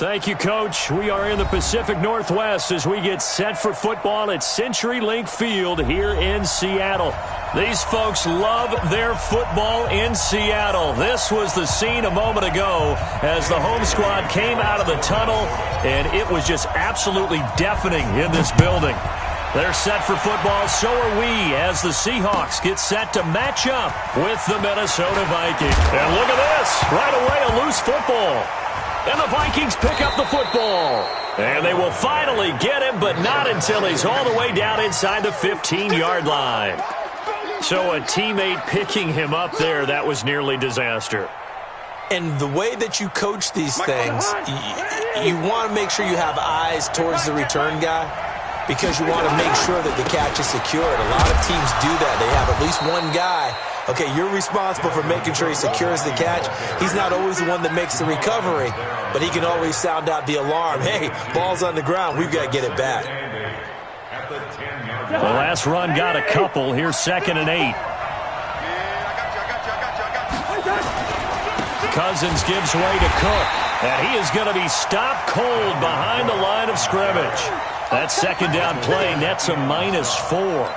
Thank you, Coach. We are in the Pacific Northwest as we get set for football at CenturyLink Field here in Seattle. These folks love their football in Seattle. This was the scene a moment ago as the home squad came out of the tunnel, and it was just absolutely deafening in this building. They're set for football, so are we, as the Seahawks get set to match up with the Minnesota Vikings. And look at this, right away a loose football. And the Vikings pick up the football. And they will finally get him, but not until he's all the way down inside the 15-yard line. So a teammate picking him up there, that was nearly disaster. And the way that you coach these things, you want to make sure you have eyes towards the return guy because you want to make sure that the catch is secured. A lot of teams do that. They have at least one guy. Okay, you're responsible for making sure he secures the catch. He's not always the one that makes the recovery, but he can always sound out the alarm. Hey, ball's on the ground. We've got to get it back. The last run got a couple. Here's 2nd and 8. Cousins gives way to Cook, and he is going to be stopped cold behind the line of scrimmage. That second down play nets a -4.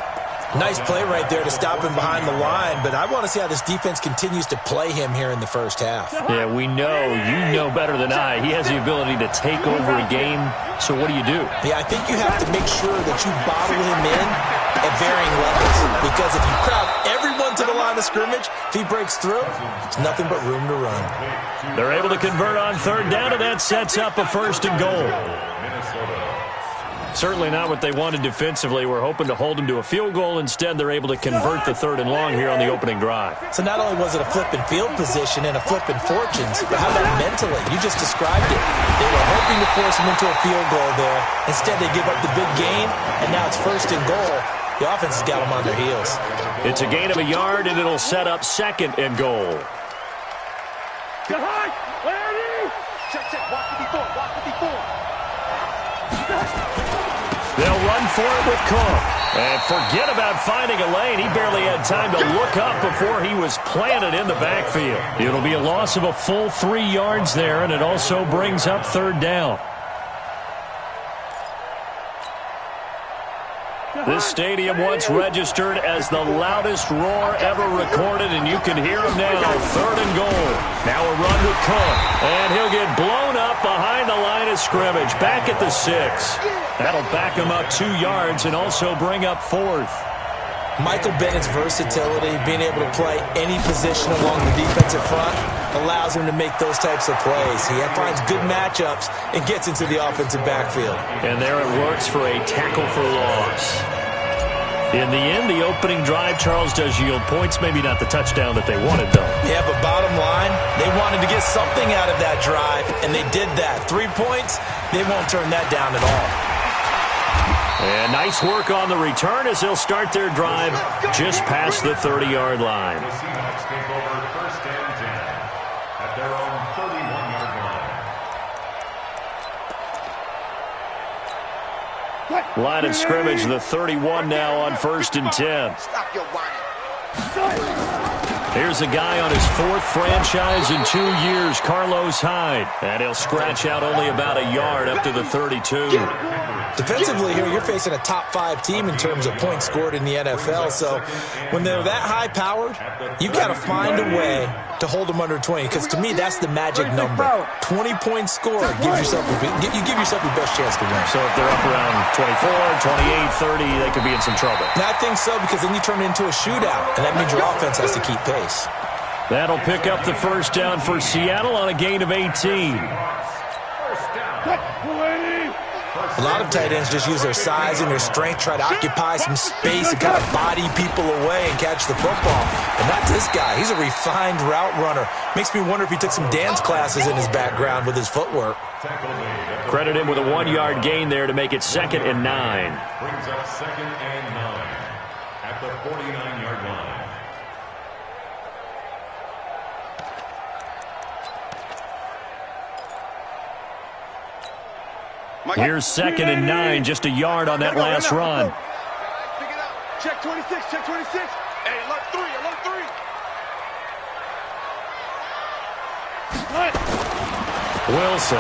Nice play right there to stop him behind the line, but I want to see how this defense continues to play him here in the first half. Yeah, we know. You know better than I. He has the ability to take over a game, so what do you do? Yeah, I think you have to make sure that you bottle him in at varying levels, because if you crowd everyone to the line of scrimmage, if he breaks through, it's nothing but room to run. They're able to convert on 3rd down, and that sets up a 1st and goal. Certainly not what they wanted defensively. We're hoping to hold them to a field goal. Instead, they're able to convert the 3rd and long here on the opening drive. So not only was it a flipping field position and a flipping fortunes, but how about mentally? You just described it. They were hoping to force him into a field goal there. Instead, they give up the big gain, and now it's 1st and goal. The offense has got them on their heels. It's a gain of a yard, and it'll set up 2nd and goal. They'll run for it with Cook. And forget about finding a lane. He barely had time to look up before he was planted in the backfield. It'll be a loss of a full 3 yards there, and it also brings up 3rd down. This stadium once registered as the loudest roar ever recorded, and you can hear him now. 3rd and goal. Now a run with Cook, and he'll get blown up behind the line of scrimmage, back at the 6. That'll back him up 2 yards and also bring up 4th. Michael Bennett's versatility, being able to play any position along the defensive front, allows him to make those types of plays. He finds good matchups and gets into the offensive backfield. And there it works for a tackle for loss. In the end, the opening drive, Charles, does yield points. Maybe not the touchdown that they wanted, though. Yeah, but bottom line, they wanted to get something out of that drive, and they did that. 3 points, they won't turn that down at all. And nice work on the return as they'll start their drive just past the 30-yard line. The Seahawks take over 1st and 10 at their own 31-yard line. Line of scrimmage, the 31 now on 1st and 10. Stop your whining. Here's a guy on his 4th franchise in 2 years, Carlos Hyde. And he'll scratch out only about a yard up to the 32. Defensively here, you're facing a top-5 team in terms of points scored in the NFL. So when they're that high-powered, you've got to find a way to hold them under 20. Because to me, that's the magic number. 20 points scored gives yourself you give yourself your best chance to win. So if they're up around 24, 28, 30, they could be in some trouble. And I think so, because then you turn it into a shootout, and that means your offense has to keep pace. That'll pick up the 1st down for Seattle on a gain of 18. A lot of tight ends just use their size and their strength, try to occupy some space and kind of body people away and catch the football. But not this guy. He's a refined route runner. Makes me wonder if he took some dance classes in his background with his footwork. Credit him with a 1-yard gain there to make it 2nd and 9. Brings up 2nd and 9 at the 49-yard line. Here's 2nd and 9, just a yard on that last run. Pick it up. Check 26, check 26. Hey, alert 3, alert 3. Wilson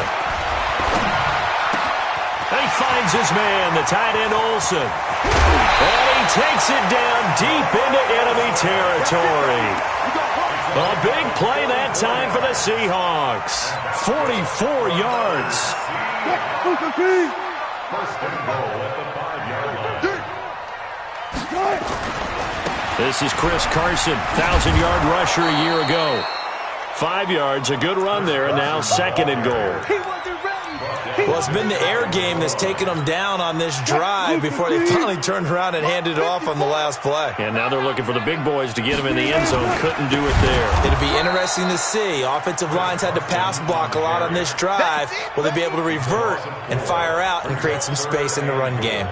And he finds his man, the tight end Olsen. And he takes it down deep into enemy territory. A big play that time for the Seahawks. 44 yards. First and goal at the 5-yard line. This is Chris Carson, 1,000-yard rusher a year ago. 5 yards, a good run there, and now second and goal. Well, it's been the air game that's taken them down on this drive before they finally turned around and handed it off on the last play. And now they're looking for the big boys to get him in the end zone. Couldn't do it there. It'll be interesting to see. Offensive lines had to pass block a lot on this drive. Will they be able to revert and fire out and create some space in the run game?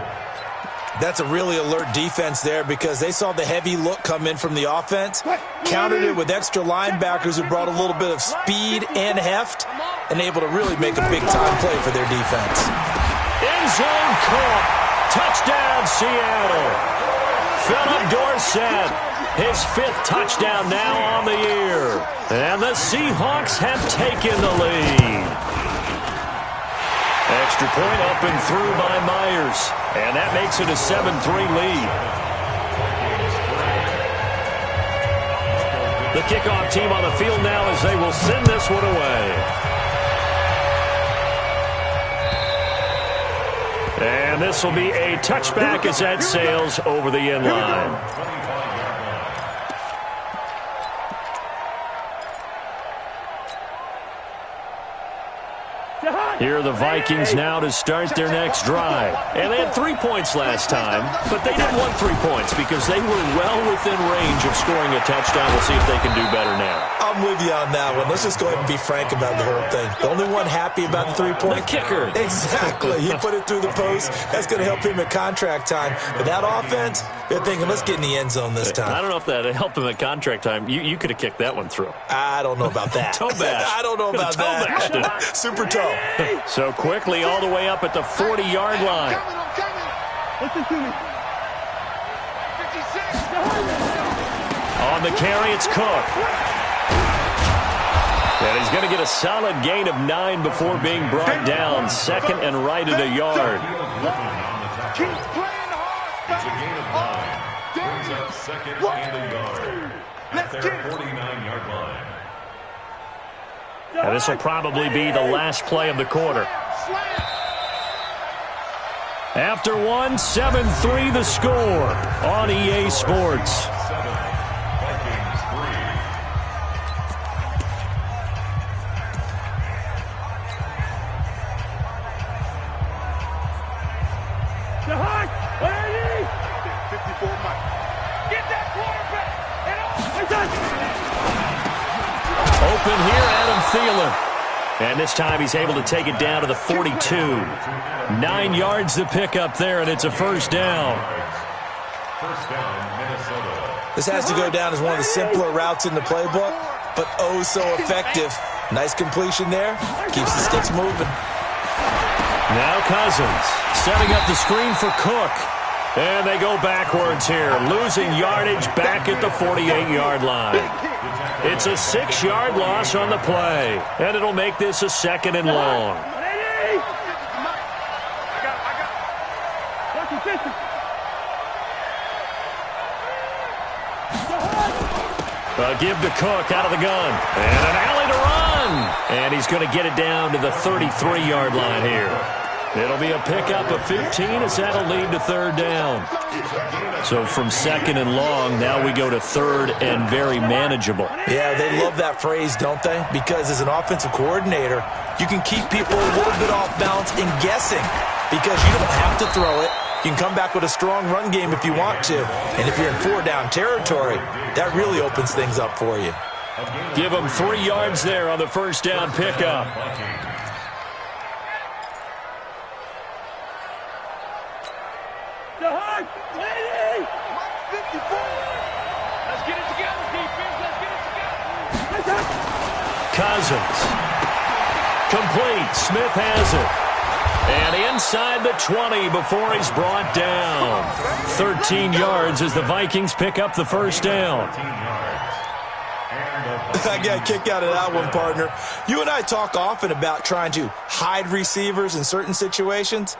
That's a really alert defense there because they saw the heavy look come in from the offense, countered it with extra linebackers who brought a little bit of speed and heft, and able to really make a big-time play for their defense. End zone caught. Touchdown, Seattle. Philip Dorsett, his 5th touchdown now on the year. And the Seahawks have taken the lead. Extra point up and through by Myers. And that makes it a 7-3 lead. The kickoff team on the field now as they will send this one away. And this will be a touchback as that sails over the end line. Here are the Vikings now to start their next drive. And they had 3 points last time, but they didn't want 3 points because they were well within range of scoring a touchdown. We'll see if they can do better now. I'm with you on that one. Let's just go ahead and be frank about the whole thing. The only one happy about the 3-point? The kicker. Exactly. He put it through the post. That's going to help him at contract time. But that offense, they're thinking, let's get in the end zone this time. I don't know if that helped him at contract time. You could have kicked that one through. I don't know about that. Toe bash. I don't know about that. Super toe. So quickly all the way up at the 40-yard line. Listen to me. 56. On the carry, it's Cook. And he's going to get a solid gain of 9 before being brought down. Second and right at a yard. Keep playing hard. It's a gain of 9. Brings up second and a yard at their 49-yard line. And this will probably be the last play of the quarter. After one, 7-3 the score on EA Sports. 7, Vikings 3. Get that quarterback. Open here, Adam Thielen. And this time he's able to take it down to the 42. 9 yards to pick up there, and it's a first down. First down, Minnesota. This has to go down as one of the simpler routes in the playbook, but oh so effective. Nice completion there. Keeps the sticks moving. Now Cousins setting up the screen for Cook. And they go backwards here, losing yardage back at the 48-yard line. It's a 6-yard loss on the play, and it'll make this a second and long. A give to Cook out of the gun. And an alley to run. And he's going to get it down to the 33-yard line here. It'll be a pickup of 15 as that'll lead to third down. So from second and long, now we go to third and very manageable. Yeah, they love that phrase, don't they? Because as an offensive coordinator, you can keep people a little bit off balance and guessing because you don't have to throw it. You can come back with a strong run game if you want to. And if you're in 4-down territory, that really opens things up for you. Give them 3 yards there on the first down pickup. Let's get it together, defense. Let's get it together. Cousins. Complete. Smith has it. And inside the 20 before he's brought down. 13 yards as the Vikings pick up the first down. 13 yards. And the I got a kick out of that one, partner. You and I talk often about trying to hide receivers in certain situations,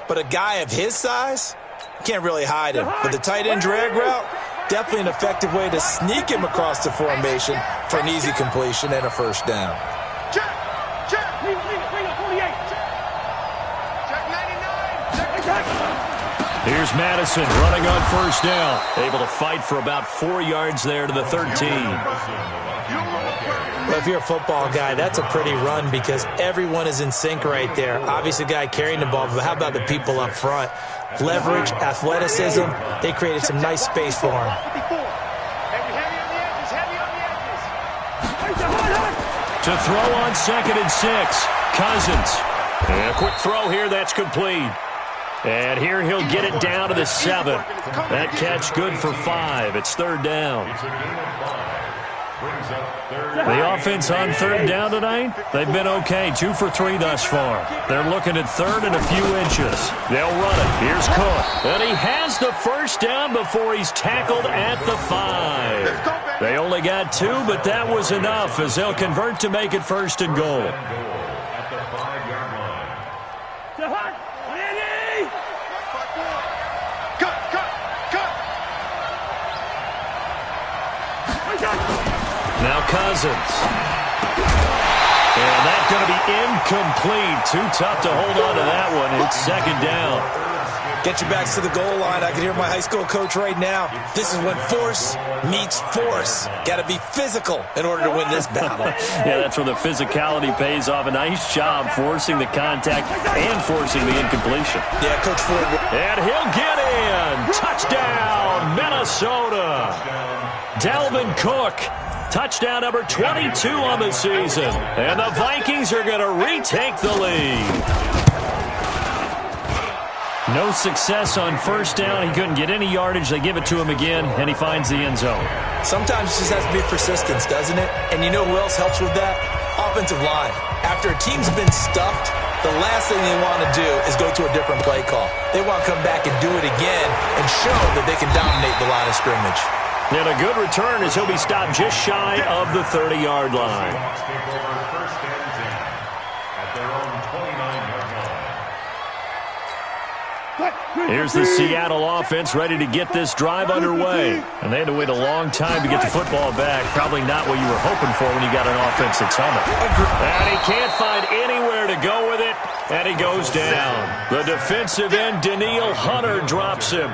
but a guy of his size can't really hide him. But the tight end drag route, definitely an effective way to sneak him across the formation for an easy completion and a first down. Here's Madison running on first down. Able to fight for about 4 yards there to the 13. Well, if you're a football guy, that's a pretty run because everyone is in sync right there. Obviously, the guy carrying the ball, but how about the people up front? Leverage, athleticism, they created some nice space for him. To throw on 2nd and 6, Cousins. And a quick throw here, that's complete. And here he'll get it down to the 7. That catch good for 5. It's 3rd down. The offense on 3rd down tonight, they've been okay. 2 for 3 thus far. They're looking at 3rd and a few inches. They'll run it. Here's Cook. And he has the first down before he's tackled at the 5. They only got 2, but that was enough as they'll convert to make it 1st and goal. At the 5-yard line. Now Cousins. And that's going to be incomplete. Too tough to hold on to that one. It's 2nd down. Get your backs to the goal line. I can hear my high school coach right now. This is when force meets force. Got to be physical in order to win this battle. Yeah, that's where the physicality pays off. A nice job forcing the contact and forcing the incompletion. Yeah, Coach Ford. And he'll get in. Touchdown, Minnesota. Dalvin Cook. Touchdown number 22 on the season. And the Vikings are going to retake the lead. No success on first down. He couldn't get any yardage. They give it to him again, and he finds the end zone. Sometimes it just has to be persistence, doesn't it? And you know who else helps with that? Offensive line. After a team's been stuffed, the last thing they want to do is go to a different play call. They want to come back and do it again and show that they can dominate the line of scrimmage. And a good return as he'll be stopped just shy of the 30-yard line. First and 10 at their own 29-yard line. Here's the Seattle offense ready to get this drive underway. And they had to wait a long time to get the football back. Probably not what you were hoping for when you got an offense that's humming. And he can't find anywhere to go with it. And he goes down. The defensive end, Daniil Hunter, drops him.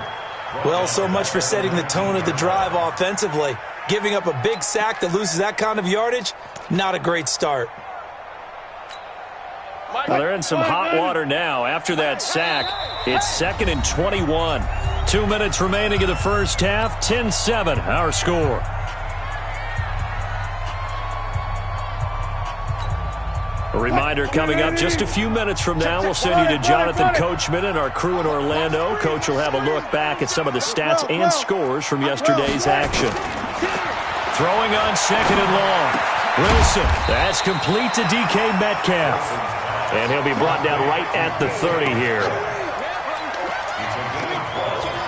Well, so much for setting the tone of the drive offensively. Giving up a big sack that loses that kind of yardage, not a great start. Well, they're in some hot water now. After that sack, it's 2nd and 21. 2 minutes remaining in the first half. 10-7, our score. A reminder coming up just a few minutes from now. We'll send you to Jonathan Coachman and our crew in Orlando. Coach will have a look back at some of the stats and scores from yesterday's action. Throwing on 2nd and long. Wilson, that's complete to DK Metcalf. And he'll be brought down right at the 30 here.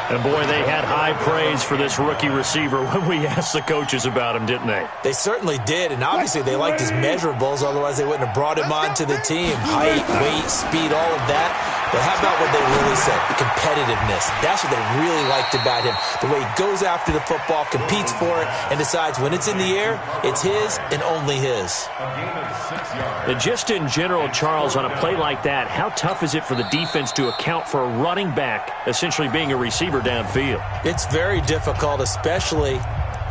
And, boy, they had high praise for this rookie receiver when we asked the coaches about him, didn't they? They certainly did, and obviously they liked his measurables, otherwise they wouldn't have brought him onto the team. Height, weight, speed, all of that. But how about what they really said? The competitiveness. That's what they really liked about him. The way he goes after the football, competes for it, and decides when it's in the air, it's his and only his. And just in general, Charles, on a play like that, how tough is it for the defense to account for a running back essentially being a receiver downfield? It's very difficult, especially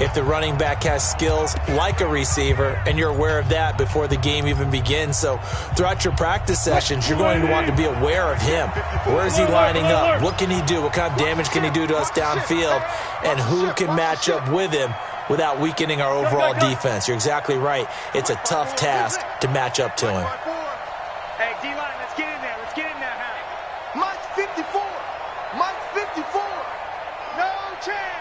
if the running back has skills like a receiver, and you're aware of that before the game even begins. So throughout your practice sessions, you're going to want to be aware of him. Where is he lining up? What can he do? What kind of damage can he do to us downfield? And who can match up with him without weakening our overall defense? You're exactly right. It's a tough task to match up to him. Hey, D-line, let's get in there. Let's get in there, huh? Mike's 54. Mike's 54. No chance.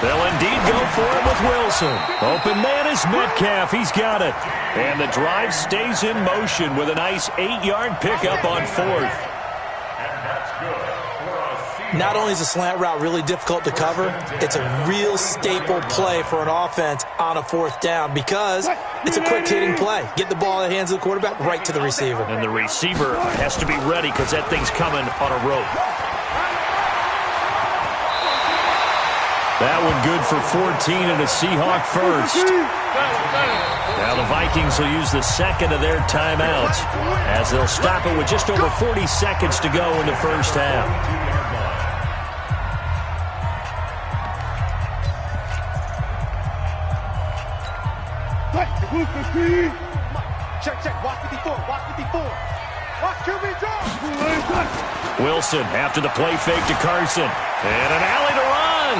They'll indeed go for it with Wilson. Open man is Metcalf. He's got it. And the drive stays in motion with a nice 8-yard pickup on 4th. And that's good for a Not only is a slant route really difficult to cover, it's a real staple play for an offense on a fourth down because it's a quick-hitting play. Get the ball in the hands of the quarterback, right to the receiver. And the receiver has to be ready because that thing's coming on a rope. That one good for 14 and a Seahawk first. Now the Vikings will use the second of their timeouts as they'll stop it with just over 40 seconds to go in the first half. Check. Watch 54. Watch 54. Watch QB draw. Wilson after the play fake to Carson. And an alley to run.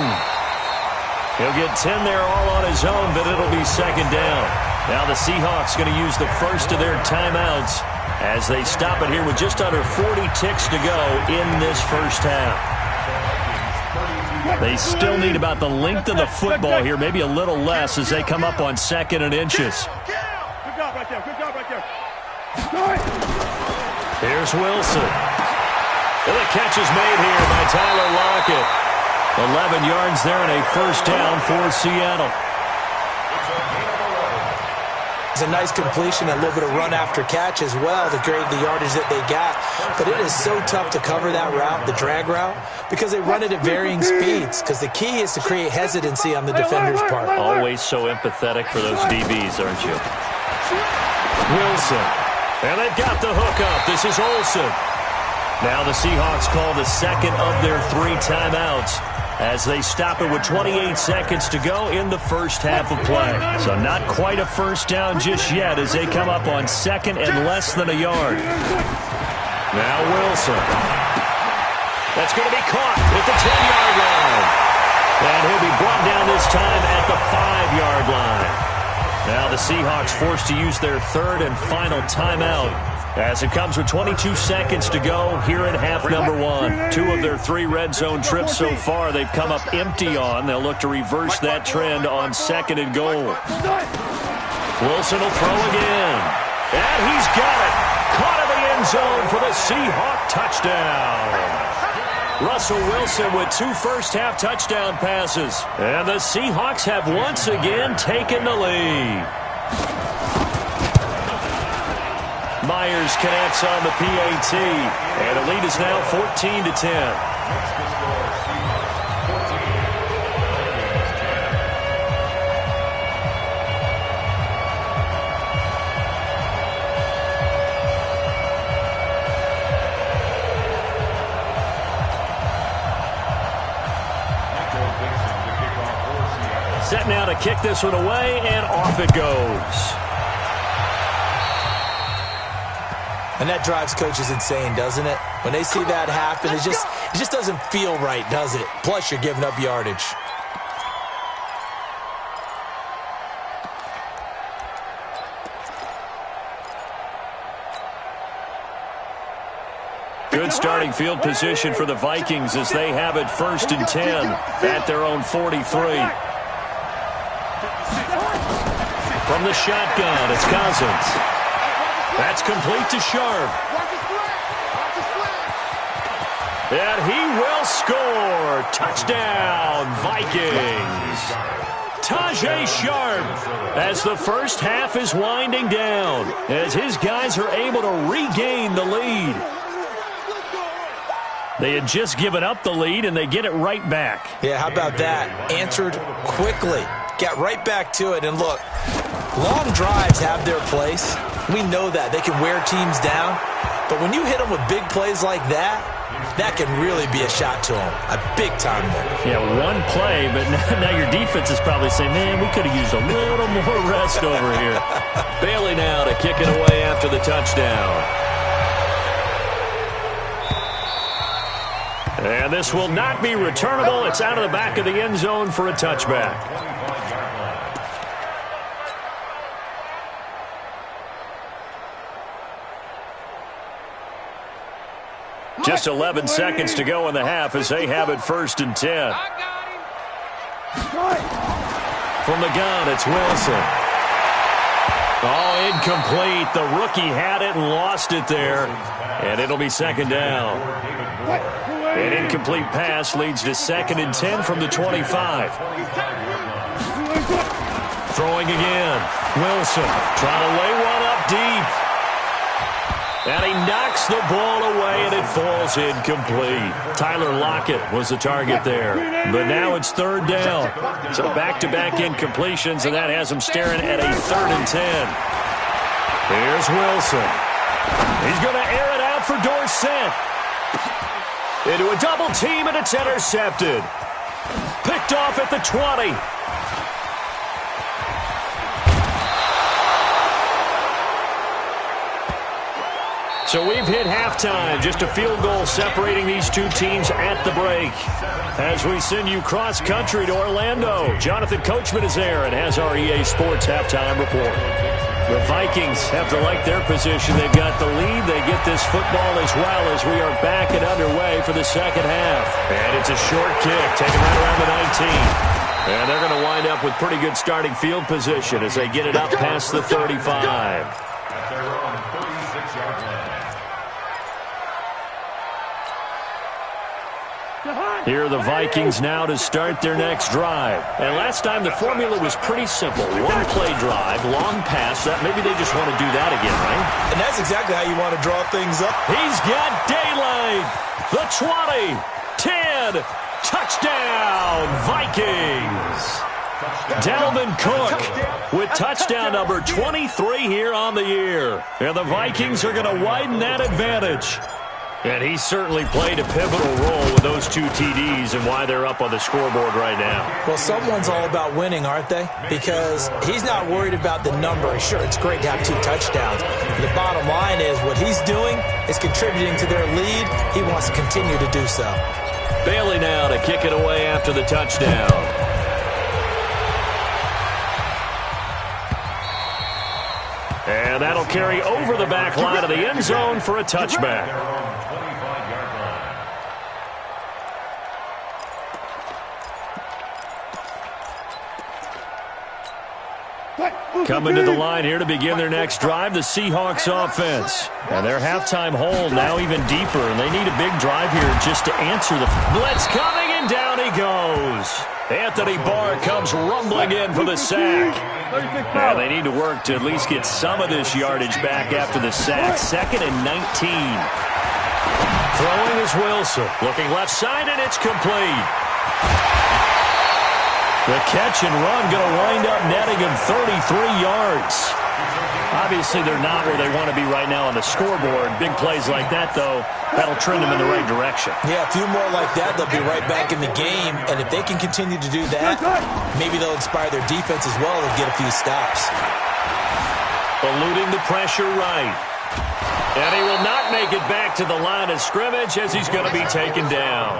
He'll get 10 there all on his own, but it'll be second down. Now the Seahawks going to use the first of their timeouts as they stop it here with just under 40 ticks to go in this first half. They still need about the length of the football here, maybe a little less as they come up on 2nd and inches. Good job right there. Good job right there. Here's Wilson. And the catch is made here by Tyler Lockett. 11 yards there and a first down for Seattle. It's a nice completion, a little bit of run after catch as well to create the yardage that they got. But it is so tough to cover that route, the drag route, because they run it at varying speeds. Because the key is to create hesitancy on the defender's part. Always so empathetic for those DBs, aren't you? Wilson. And they've got the hook up. This is Olsen. Now the Seahawks call the second of their 3 timeouts as they stop it with 28 seconds to go in the first half of play. So not quite a first down just yet as they come up on 2nd and less than a yard. Now Wilson. That's going to be caught at the 10-yard line. And he'll be brought down this time at the 5-yard line. Now the Seahawks forced to use their 3rd and final timeout as it comes with 22 seconds to go here in half number 1. 2 of their 3 red zone trips so far they've come up empty on. They'll look to reverse that trend on 2nd and goal. Wilson will throw again. And he's got it. Caught in the end zone for the Seahawk touchdown. Russell Wilson with 2 first-half touchdown passes. And the Seahawks have once again taken the lead. Myers connects on the PAT, and the lead is now 14-10. Set now to kick this one away, and off it goes. And that drives coaches insane, doesn't it? When they see that happen, it just doesn't feel right, does it? Plus, you're giving up yardage. Good starting field position for the Vikings as they have it 1st and 10 at their own 43. From the shotgun, it's Cousins. That's complete to Sharp. And he will score. Touchdown, Vikings. Tajay Sharp as the first half is winding down as his guys are able to regain the lead. They had just given up the lead, and they get it right back. Yeah, how about that? Answered quickly. Got right back to it. And look, long drives have their place. We know that. They can wear teams down. But when you hit them with big plays like that, that can really be a shot to them. A big-time one. Yeah, one play, but now your defense is probably saying, man, we could have used a little more rest over here. Bailey now to kick it away after the touchdown. And this will not be returnable. It's out of the back of the end zone for a touchback. Just 11 seconds to go in the half as they have it 1st and 10. From the gun, it's Wilson. Oh, incomplete. The rookie had it and lost it there. And it'll be second down. An incomplete pass leads to 2nd and 10 from the 25. Throwing again. Wilson trying to lay one up deep. And he knocks the ball away, and it falls incomplete. Tyler Lockett was the target there. But now it's 3rd down. So back-to-back incompletions, and that has him staring at a 3rd and 10. Here's Wilson. He's going to air it out for Dorsett. Into a double team, and it's intercepted. Picked off at the 20. So we've hit halftime, just a field goal separating these two teams at the break. As we send you cross-country to Orlando, Jonathan Coachman is there and has our EA Sports halftime report. The Vikings have to like their position. They've got the lead. They get this football as well as we are back and underway for the second half. And it's a short kick, taken right around the 19. And they're going to wind up with pretty good starting field position as they get it up past the 35. At their own 36-yard line. Here are the Vikings now to start their next drive. And last time the formula was pretty simple. One-play drive, long pass. That maybe they just want to do that again, right? And that's exactly how you want to draw things up. He's got daylight. The 20, 10, touchdown, Vikings. Dalvin Cook with touchdown number 23 here on the year. And the Vikings are going to widen that advantage. And he certainly played a pivotal role with those 2 TDs and why they're up on the scoreboard right now. Well, someone's all about winning, aren't they? Because he's not worried about the number. Sure, it's great to have 2 touchdowns. The bottom line is what he's doing is contributing to their lead. He wants to continue to do so. Bailey now to kick it away after the touchdown. And that'll carry over the back line of the end zone for a touchback. Coming to the line here to begin their next drive, the Seahawks offense. And their halftime hole now even deeper, and they need a big drive here just to answer the blitz coming, and down he goes. Anthony Barr comes rumbling in for the sack. Now they need to work to at least get some of this yardage back after the sack. 2nd and 19. Throwing is Wilson. Looking left side, and it's complete. The catch and run going to wind up netting him 33 yards. Obviously, they're not where they want to be right now on the scoreboard. Big plays like that, though, that'll trend them in the right direction. Yeah, a few more like that, they'll be right back in the game. And if they can continue to do that, maybe they'll inspire their defense as well and get a few stops. Eluding the pressure right. And he will not make it back to the line of scrimmage as he's going to be taken down.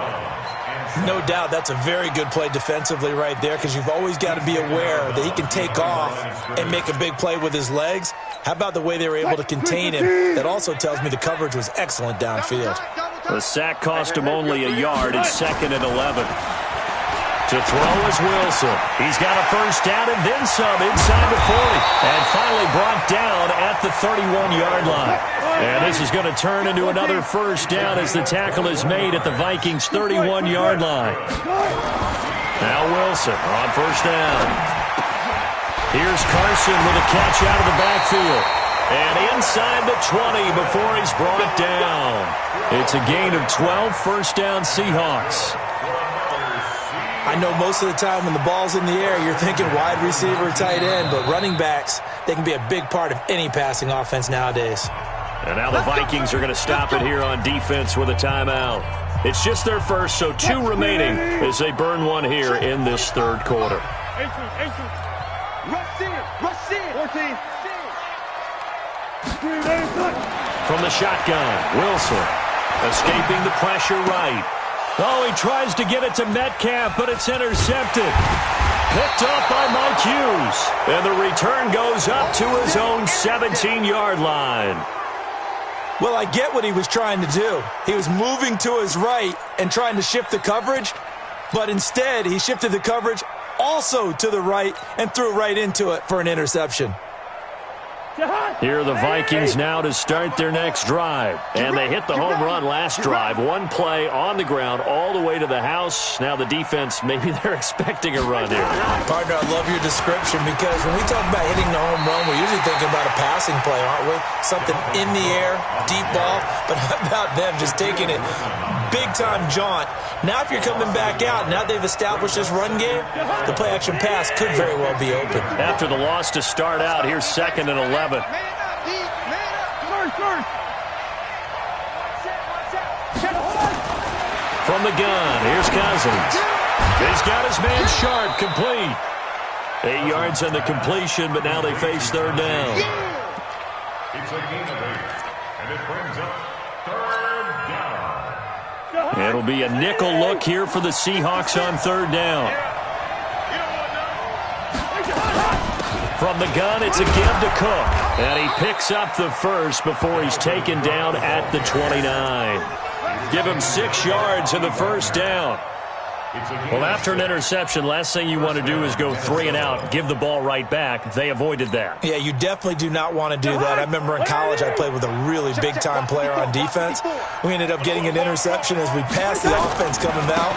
No doubt that's a very good play defensively right there, because you've always got to be aware that he can take off and make a big play with his legs. How about the way they were able to contain him? That also tells me the coverage was excellent downfield. The sack cost him only a yard. It's 2nd and 11. To throw is Wilson. He's got a first down and then some inside the 40. And finally brought down at the 31-yard line. And this is going to turn into another first down as the tackle is made at the Vikings' 31-yard line. Now Wilson on first down. Here's Carson with a catch out of the backfield. And inside the 20 before he's brought down. It's a gain of 12, first down Seahawks. I know most of the time when the ball's in the air, you're thinking wide receiver, tight end, but running backs, they can be a big part of any passing offense nowadays. And now the Vikings are going to stop it here on defense with a timeout. It's just their first, so 2 remaining as they burn one here in this 3rd quarter. From the shotgun, Wilson escaping the pressure right. Oh, he tries to get it to Metcalf, but it's intercepted. Picked up by Mike Hughes. And the return goes up to his own 17-yard line. Well, I get what he was trying to do. He was moving to his right and trying to shift the coverage, but instead he shifted the coverage also to the right and threw right into it for an interception. Here are the Vikings now to start their next drive. And they hit the home run last drive. One play on the ground all the way to the house. Now the defense, maybe they're expecting a run here. Partner, I love your description because when we talk about hitting the home run, we're usually thinking about a passing play, aren't we? Something in the air, deep ball. But how about them just taking it big-time jaunt? Now if you're coming back out, now they've established this run game, the play-action pass could very well be open. After the loss to start out, here's 2nd and 11. From the gun, here's Cousins. He's got his man Sharp, complete. 8 yards on the completion, but now they face 3rd down. It's a gain of 8, and it brings up 3rd down. It'll be a nickel look here for the Seahawks on 3rd down. From the gun, it's a give to Cook. And he picks up the first before he's taken down at the 29. Give him 6 yards in the first down. Well, after an interception, last thing you want to do is go 3 and out, give the ball right back. They avoided that. Yeah, you definitely do not want to do that. I remember in college I played with a really big-time player on defense. We ended up getting an interception as we passed the offense coming out.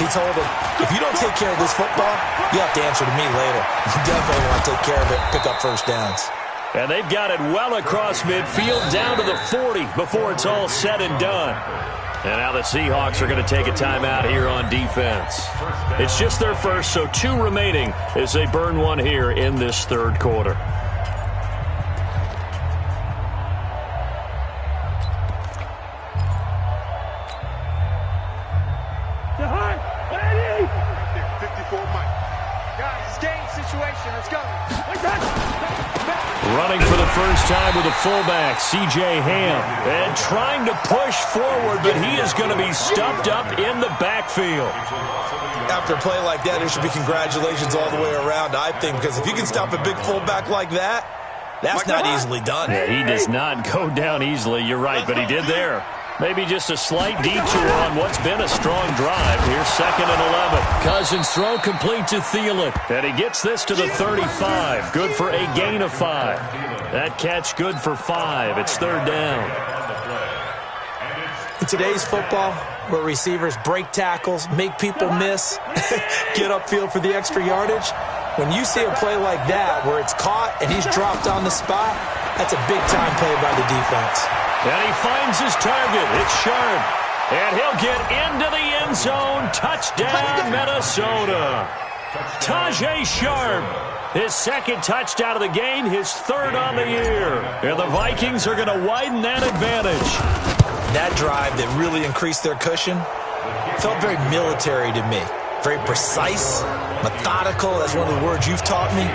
He told him, if you don't take care of this football, you have to answer to me later. You definitely want to take care of it, pick up first downs. And they've got it well across midfield down to the 40 before it's all said and done. And now the Seahawks are going to take a timeout here on defense. It's just their first, so 2 remaining as they burn one here in this 3rd quarter. Running for the first time with a fullback, C.J. Ham. And trying to push forward, but he is going to be stuffed up in the backfield. After a play like that, there should be congratulations all the way around, I think, because if you can stop a big fullback like that, that's not easily done. Yeah, he does not go down easily, you're right, but he did there. Maybe just a slight detour on what's been a strong drive. Here's 2nd and 11. Cousins throw complete to Thielen. And he gets this to the 35. Good for a gain of 5. That catch good for 5. It's 3rd down. In today's football, where receivers break tackles, make people miss, get upfield for the extra yardage, when you see a play like that where it's caught and he's dropped on the spot, that's a big-time play by the defense. And he finds his target. It's Sharp. And he'll get into the end zone. Touchdown, Minnesota. Tajay Sharp. His 2nd touchdown of the game, his 3rd on the year. And the Vikings are going to widen that advantage. That drive that really increased their cushion felt very military to me. Very precise, methodical. That's one of the words you've taught me.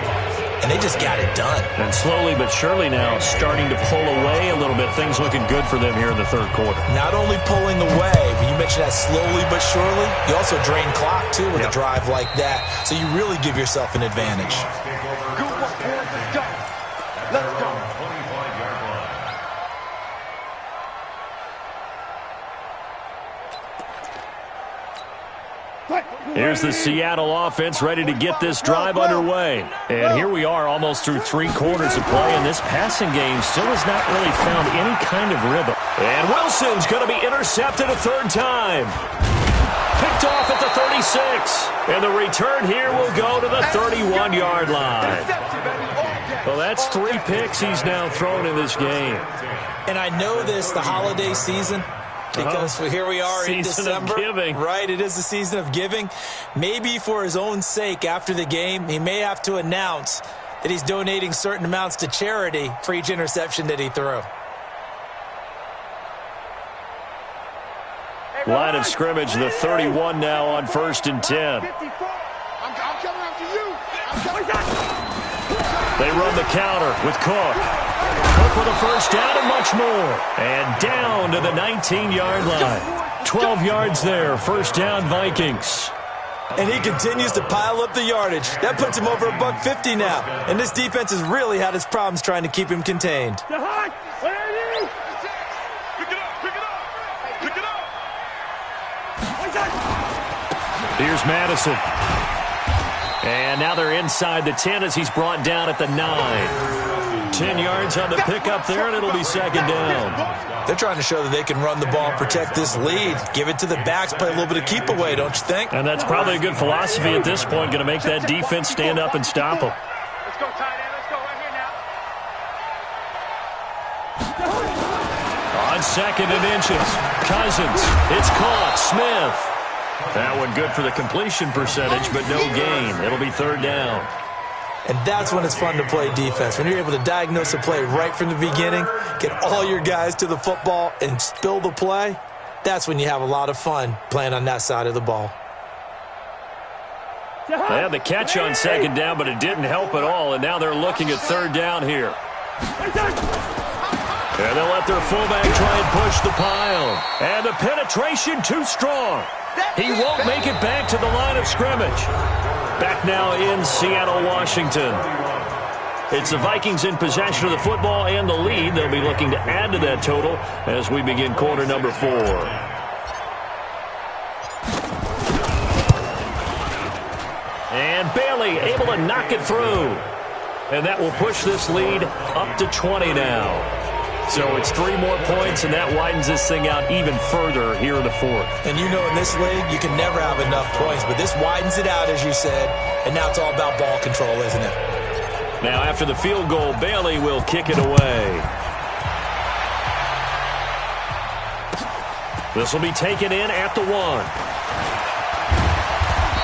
And they just got it done. And slowly but surely now starting to pull away a little bit. Things looking good for them here in the 3rd quarter. Not only pulling away, but you mentioned that slowly but surely. You also drain clock, too, with a drive like that. So you really give yourself an advantage. Good work, boys. Let's go. Let's go. Here's the Seattle offense ready to get this drive underway. And here we are almost through 3 quarters of play, and this passing game still has not really found any kind of rhythm. And Wilson's going to be intercepted a 3rd time. Picked off at the 36. And the return here will go to the 31-yard line. Well, that's 3 picks he's now thrown in this game. And I know this, the holiday season, because here we are in December. Season of giving. Right, it is the season of giving. Maybe for his own sake after the game, he may have to announce that he's donating certain amounts to charity for each interception that he threw. Line of scrimmage, the 31 now on 1st and 10. I'm coming after you. They run the counter with Cook. Cook with a first down and much more. And down to the 19-yard line. 12 yards there. First down, Vikings. And he continues to pile up the yardage. That puts him over $150 now. And this defense has really had its problems trying to keep him contained. Pick it up. Pick it up. Pick it up. Here's Madison. And now they're inside the 10 as he's brought down at the 9. 10 yards on the pickup there, and it'll be second down. They're trying to show that they can run the ball and protect this lead. Give it to the backs, play a little bit of keep away, don't you think? And that's probably a good philosophy at this point, going to make that defense stand up and stop them. Let's go, tight end. Let's go right here now. On second and inches, Cousins. It's caught. Smith. That one good for the completion percentage, but no gain. It'll be third down. And that's when it's fun to play defense. When you're able to diagnose a play right from the beginning, get all your guys to the football, and spill the play, that's when you have a lot of fun playing on that side of the ball. They had the catch on second down, but it didn't help at all, and now they're looking at third down here. And they'll let their fullback try and push the pile. And the penetration too strong. He won't make it back to the line of scrimmage. Back now in Seattle, Washington. It's the Vikings in possession of the football and the lead. They'll be looking to add to that total as we begin quarter number 4. And Bailey able to knock it through. And that will push this lead up to 20 now. So it's 3 more points, and that widens this thing out even further here in the 4th. And you know in this league, you can never have enough points, but this widens it out, as you said, and now it's all about ball control, isn't it? Now after the field goal, Bailey will kick it away. This will be taken in at the 1.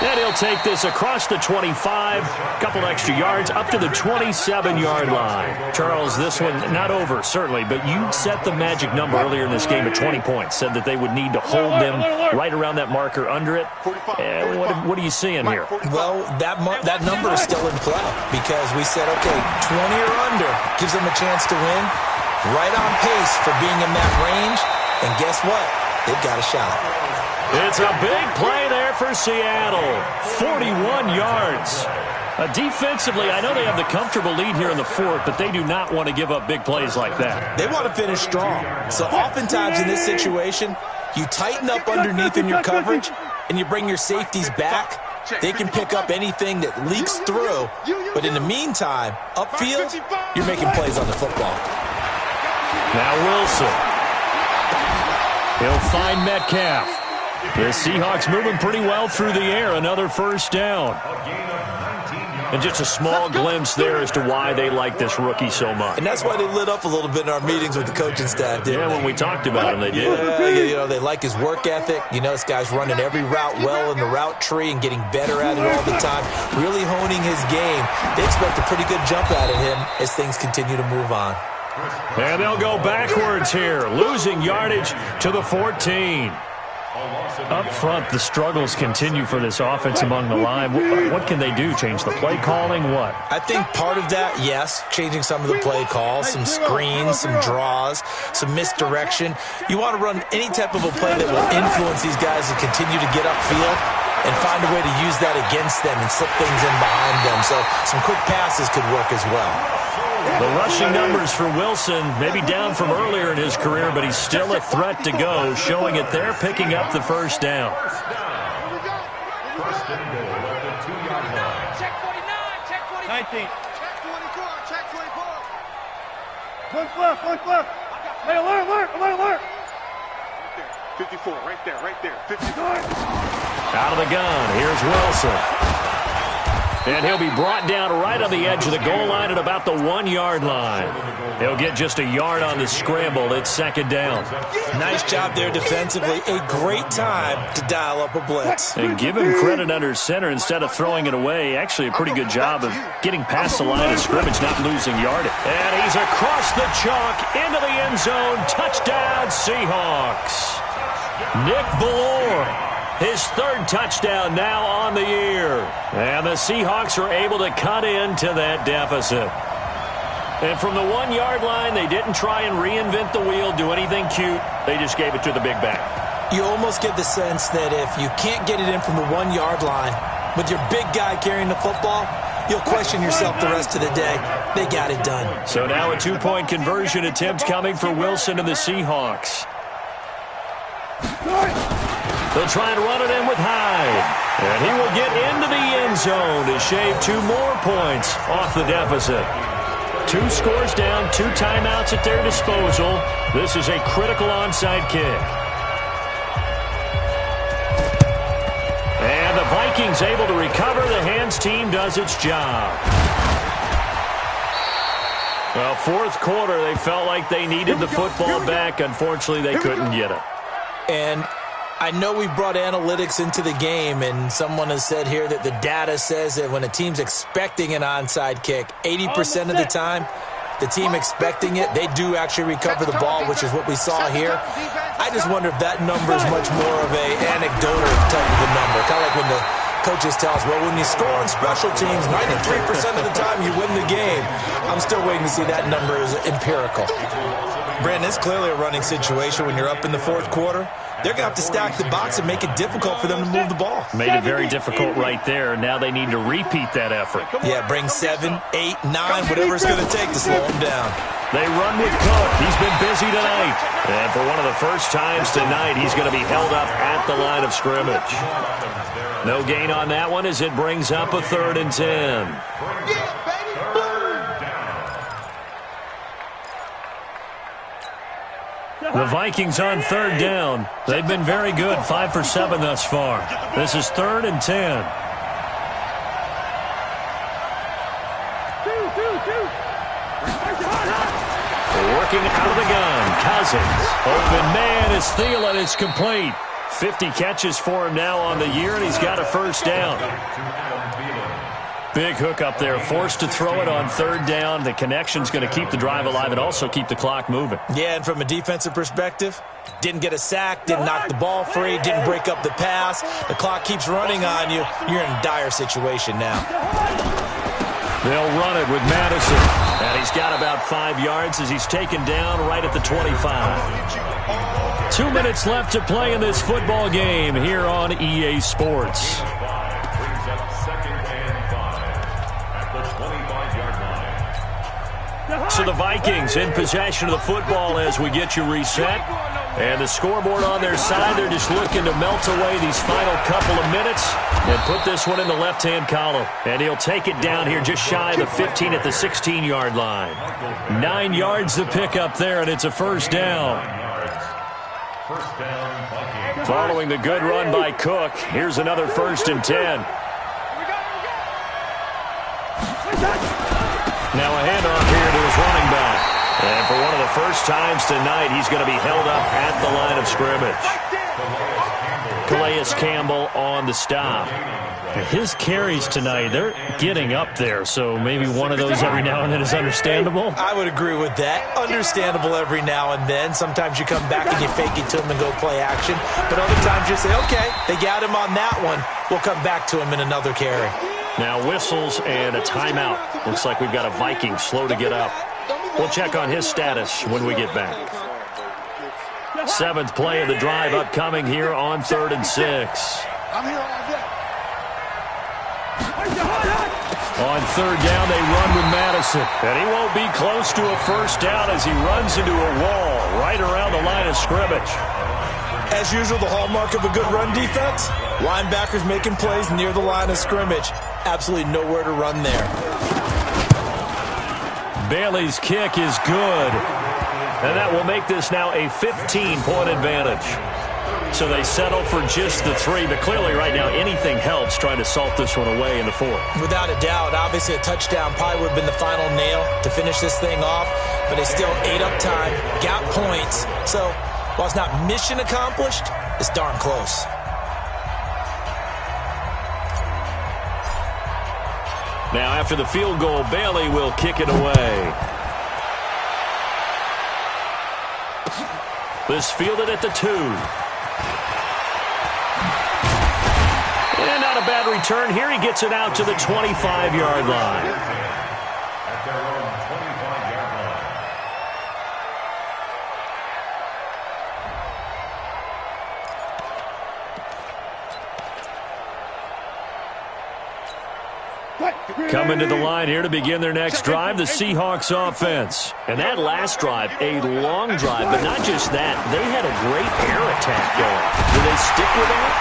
And he'll take this across the 25, couple extra yards, up to the 27-yard line. Charles, this one not over, certainly, but you set the magic number earlier in this game at 20 points, said that they would need to hold them right around that marker under it. What are you seeing here? Well, that number is still in play because we said, okay, 20 or under gives them a chance to win. Right on pace for being in that range, and guess what? They've got a shot. It's a big play there for Seattle. 41 yards. Defensively, I know they have the comfortable lead here in the 4th, but they do not want to give up big plays like that. They want to finish strong. So oftentimes in this situation, you tighten up underneath in your coverage, and you bring your safeties back. They can pick up anything that leaks through. But in the meantime, upfield, you're making plays on the football. Now Wilson. He'll find Metcalf. The Seahawks moving pretty well through the air. Another first down. And just a small glimpse there as to why they like this rookie so much. And that's why they lit up a little bit in our meetings with the coaching staff, didn't they? When we talked about him, they did. Yeah, you know, they like his work ethic. You know, this guy's running every route well in the route tree and getting better at it all the time, really honing his game. They expect a pretty good jump out of him as things continue to move on. And they'll go backwards here, losing yardage to the 14. Up front, the struggles continue for this offense among the line. What can they do? Change the play calling? What? I think part of that, yes, changing some of the play calls, some screens, some draws, some misdirection. You want to run any type of a play that will influence these guys to continue to get upfield and find a way to use that against them and slip things in behind them. So some quick passes could work as well. The rushing numbers for Wilson, maybe down from earlier in his career, but he's still a threat to go, showing it there, picking up the first down. First and goal at the 2-yard line. Check 49, check 49. 19. Check 24, check 24. Look left, look left. Hey, alert. 54, right there, 54. Out of the gun, here's Wilson. And he'll be brought down right on the edge of the goal line at about the 1-yard line. He'll get just a yard on the scramble. It's second down. Nice job there defensively. A great time to dial up a blitz. And give him credit under center instead of throwing it away. Actually a pretty good job of getting past the line of scrimmage, not losing yardage. And he's across the chalk into the end zone. Touchdown, Seahawks. Nick Ballore. His third touchdown now on the year. And the Seahawks are able to cut into that deficit. And from the 1-yard line, they didn't try and reinvent the wheel, do anything cute. They just gave it to the big back. You almost get the sense that if you can't get it in from the 1-yard line with your big guy carrying the football, you'll question yourself the rest of the day. They got it done. So now a 2-point conversion attempt coming for Wilson and the Seahawks. They'll try and run it in with Hyde. And he will get into the end zone to shave 2 more points off the deficit. 2 scores down, 2 timeouts at their disposal. This is a critical onside kick. And the Vikings able to recover. The hands team does its job. Well, fourth quarter, they felt like they needed the football back. Unfortunately, they couldn't get it. And I know we brought analytics into the game, and someone has said here that the data says that when a team's expecting an onside kick, 80% of the time, the team expecting it, they do actually recover the ball, which is what we saw here. I just wonder if that number is much more of an anecdotal type of a number. Kind of like when the coaches tell us, well, when you score on special teams, 93% of the time you win the game. I'm still waiting to see that number is empirical. Brandon, it's clearly a running situation when you're up in the fourth quarter. They're going to have to stack the box and make it difficult for them to move the ball. Made it very difficult right there. Now they need to repeat that effort. Yeah, bring 7, 8, 9, whatever it's going to take to slow them down. They run with Cook. He's been busy tonight. And for one of the first times tonight, he's going to be held up at the line of scrimmage. No gain on that one as it brings up a 3rd and 10. The Vikings on 3rd down. They've been very good, 5 for 7 thus far. This is 3rd and 10. Working out of the gun, Cousins. Open man is Thielen. It's complete. 50 catches for him now on the year, and he's got a first down. Big hook up there, forced to throw it on 3rd down. The connection's going to keep the drive alive and also keep the clock moving. Yeah, and from a defensive perspective, didn't get a sack, didn't knock the ball free, didn't break up the pass. The clock keeps running on you. You're in a dire situation now. They'll run it with Madison. And he's got about 5 yards as he's taken down right at the 25. 2 minutes left to play in this football game here on EA Sports. So the Vikings in possession of the football as we get you reset. And the scoreboard on their side, they're just looking to melt away these final couple of minutes and put this one in the left-hand column. And he'll take it down here just shy of the 15 at the 16-yard line. 9 yards to pick up there, and it's a first down. Following the good run by Cook, here's another 1st and 10. Now a handoff here to his running back. And for one of the first times tonight, he's going to be held up at the line of scrimmage. Calais Campbell on the stop. His carries tonight, they're getting up there, so maybe one of those every now and then is understandable. I would agree with that. Understandable every now and then. Sometimes you come back and you fake it to him and go play action. But other times you say, okay, they got him on that one. We'll come back to him in another carry. Now whistles and a timeout. Looks like we've got a Viking slow to get up. We'll check on his status when we get back. 7th play of the drive upcoming here on 3rd and 6. I'm here all day. On 3rd down, they run with Madison. And he won't be close to a first down as he runs into a wall right around the line of scrimmage. As usual, the hallmark of a good run defense, linebackers making plays near the line of scrimmage. Absolutely nowhere to run there. Bailey's kick is good. And that will make this now a 15-point advantage. So they settle for just the 3, but clearly right now anything helps trying to salt this one away in the 4th. Without a doubt, obviously a touchdown probably would have been the final nail to finish this thing off, but they still ate up time, got points. So while it's not mission accomplished, it's darn close. Now after the field goal, Bailey will kick it away. This fielded at the 2. And not a bad return here. He gets it out to the 25-yard line. At their own 25-yard line. Coming to the line here to begin their next drive, the Seahawks offense. And that last drive, a long drive, but not just that. They had a great air attack going. Do they stick with that?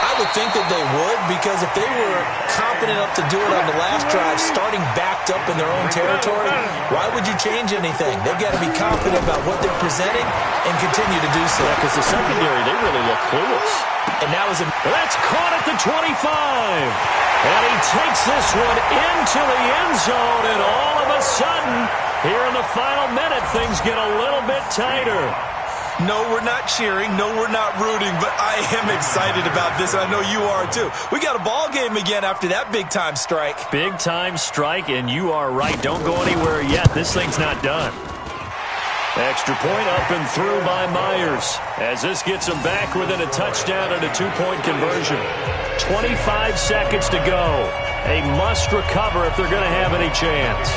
I I would think that they would, because if they were confident enough to do it on the last drive, starting backed up in their own territory, why would you change anything? They've got to be confident about what they're presenting and continue to do so. Yeah, because the secondary, they really look clueless. And that was that's caught at the 25. And he takes this one into the end zone, and all of a sudden, here in the final minute, things get a little bit tighter. No, we're not cheering. No, we're not rooting. But I am excited about this, and I know you are too. We got a ball game again after that big-time strike. Big-time strike, and you are right. Don't go anywhere yet. This thing's not done. Extra point up and through by Myers, as this gets them back within a touchdown and a two-point conversion. 25 seconds to go. A must recover if they're going to have any chance.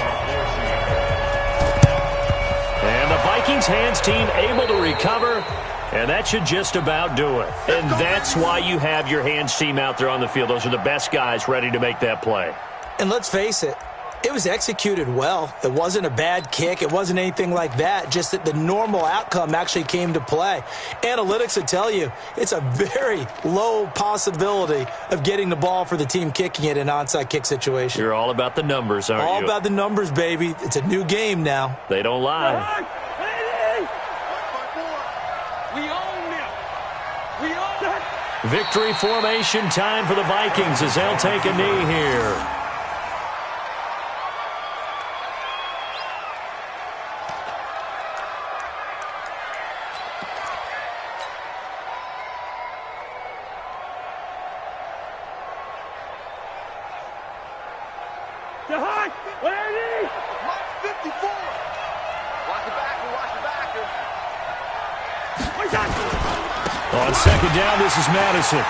And the Vikings hands team able to recover, and that should just about do it. And that's why you have your hands team out there on the field. Those are the best guys ready to make that play. And let's face it, it was executed well. It wasn't a bad kick. It wasn't anything like that, just that the normal outcome actually came to play. Analytics would tell you it's a very low possibility of getting the ball for the team kicking it in an onside kick situation. You're all about the numbers, aren't you? All about the numbers, baby. It's a new game now. They don't lie. We own them. We own them. Victory formation time for the Vikings as they'll take a knee here. Watch 54. Watch the backer. On second down, this is Madison.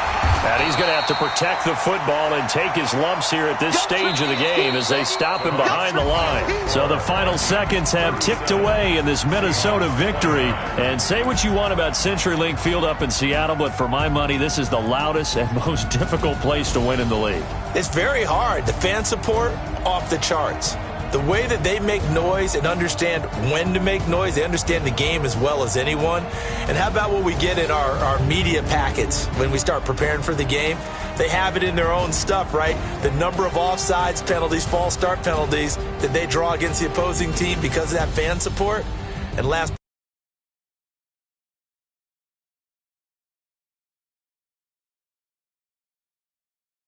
And he's going to have to protect the football and take his lumps here at this stage of the game as they stop him behind the line. So the final seconds have ticked away in this Minnesota victory. And say what you want about CenturyLink Field up in Seattle, but for my money, this is the loudest and most difficult place to win in the league. It's very hard. The fan support, off the charts. The way that they make noise and understand when to make noise, they understand the game as well as anyone. And how about what we get in our media packets when we start preparing for the game? They have it in their own stuff, right? The number of offsides penalties, false start penalties that they draw against the opposing team because of that fan support. And last